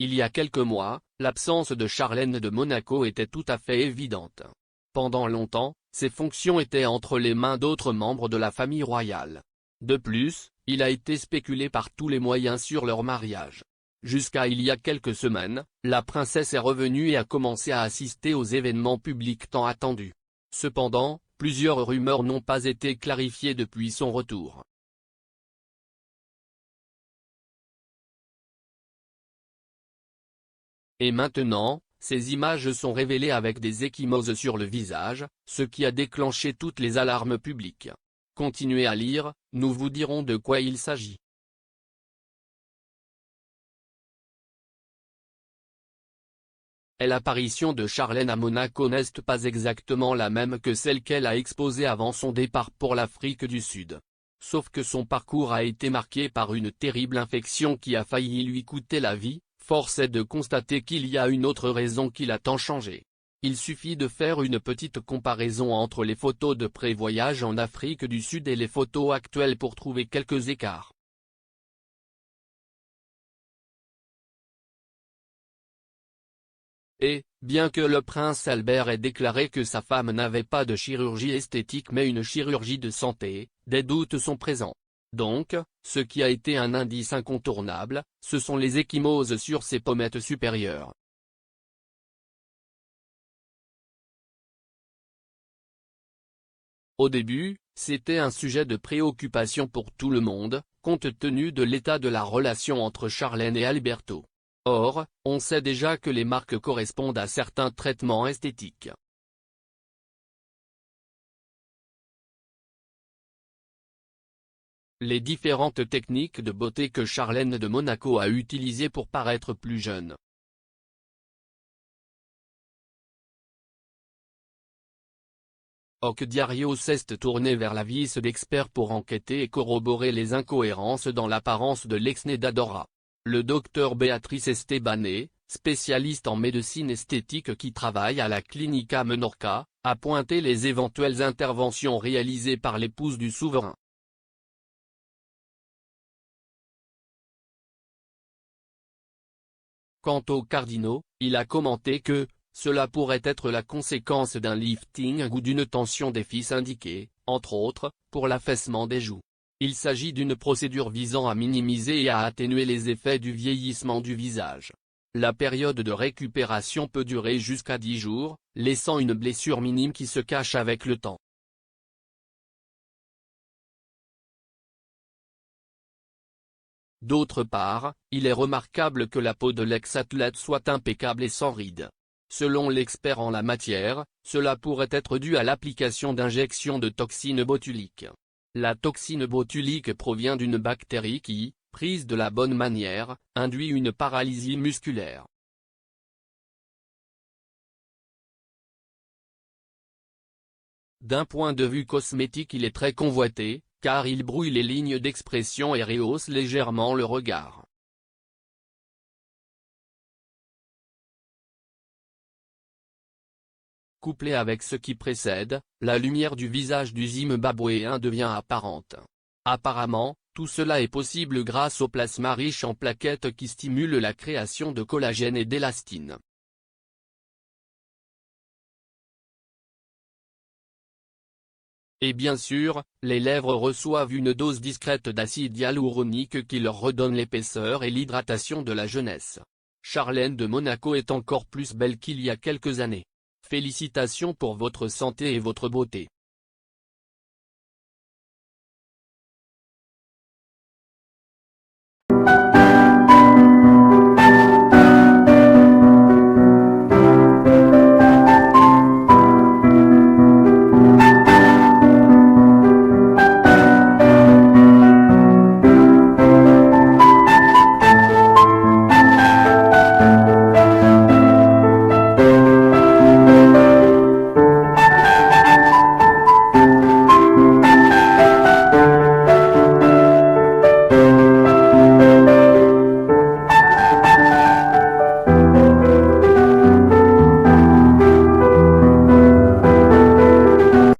Il y a quelques mois, l'absence de Charlène de Monaco était tout à fait évidente. Pendant longtemps, ses fonctions étaient entre les mains d'autres membres de la famille royale. De plus, il a été spéculé par tous les moyens sur leur mariage. Jusqu'à il y a quelques semaines, la princesse est revenue et a commencé à assister aux événements publics tant attendus. Cependant, plusieurs rumeurs n'ont pas été clarifiées depuis son retour. Et maintenant, ces images sont révélées avec des ecchymoses sur le visage, ce qui a déclenché toutes les alarmes publiques. Continuez à lire, nous vous dirons de quoi il s'agit. L'apparition de Charlène à Monaco n'est pas exactement la même que celle qu'elle a exposée avant son départ pour l'Afrique du Sud. Sauf que son parcours a été marqué par une terrible infection qui a failli lui coûter la vie. Force est de constater qu'il y a une autre raison qui l'a tant changé. Il suffit de faire une petite comparaison entre les photos de pré-voyage en Afrique du Sud et les photos actuelles pour trouver quelques écarts. Et, bien que le prince Albert ait déclaré que sa femme n'avait pas de chirurgie esthétique mais une chirurgie de santé, des doutes sont présents. Donc, ce qui a été un indice incontournable, ce sont les ecchymoses sur ses pommettes supérieures. Au début, c'était un sujet de préoccupation pour tout le monde, compte tenu de l'état de la relation entre Charlène et Alberto. Or, on sait déjà que les marques correspondent à certains traitements esthétiques. Les différentes techniques de beauté que Charlène de Monaco a utilisées pour paraître plus jeune. Hoc Diario s'est tourné vers la vis d'experts pour enquêter et corroborer les incohérences dans l'apparence de l'ex-né d'Adora. Le docteur Béatrice Estebané, spécialiste en médecine esthétique qui travaille à la Clínica Menorca, a pointé les éventuelles interventions réalisées par l'épouse du souverain. Quant aux cardinaux, il a commenté que cela pourrait être la conséquence d'un lifting ou d'une tension des fils indiqués, entre autres, pour l'affaissement des joues. Il s'agit d'une procédure visant à minimiser et à atténuer les effets du vieillissement du visage. La période de récupération peut durer jusqu'à 10 jours, laissant une blessure minime qui se cache avec le temps. D'autre part, il est remarquable que la peau de l'ex-athlète soit impeccable et sans rides. Selon l'expert en la matière, cela pourrait être dû à l'application d'injections de toxine botulique. La toxine botulique provient d'une bactérie qui, prise de la bonne manière, induit une paralysie musculaire. D'un point de vue cosmétique, il est très convoité, car il brouille les lignes d'expression et rehausse légèrement le regard. Couplé avec ce qui précède, la lumière du visage du Zimbabwéen devient apparente. Apparemment, tout cela est possible grâce au plasma riche en plaquettes qui stimule la création de collagène et d'élastine. Et bien sûr, les lèvres reçoivent une dose discrète d'acide hyaluronique qui leur redonne l'épaisseur et l'hydratation de la jeunesse. Charlène de Monaco est encore plus belle qu'il y a quelques années. Félicitations pour votre santé et votre beauté.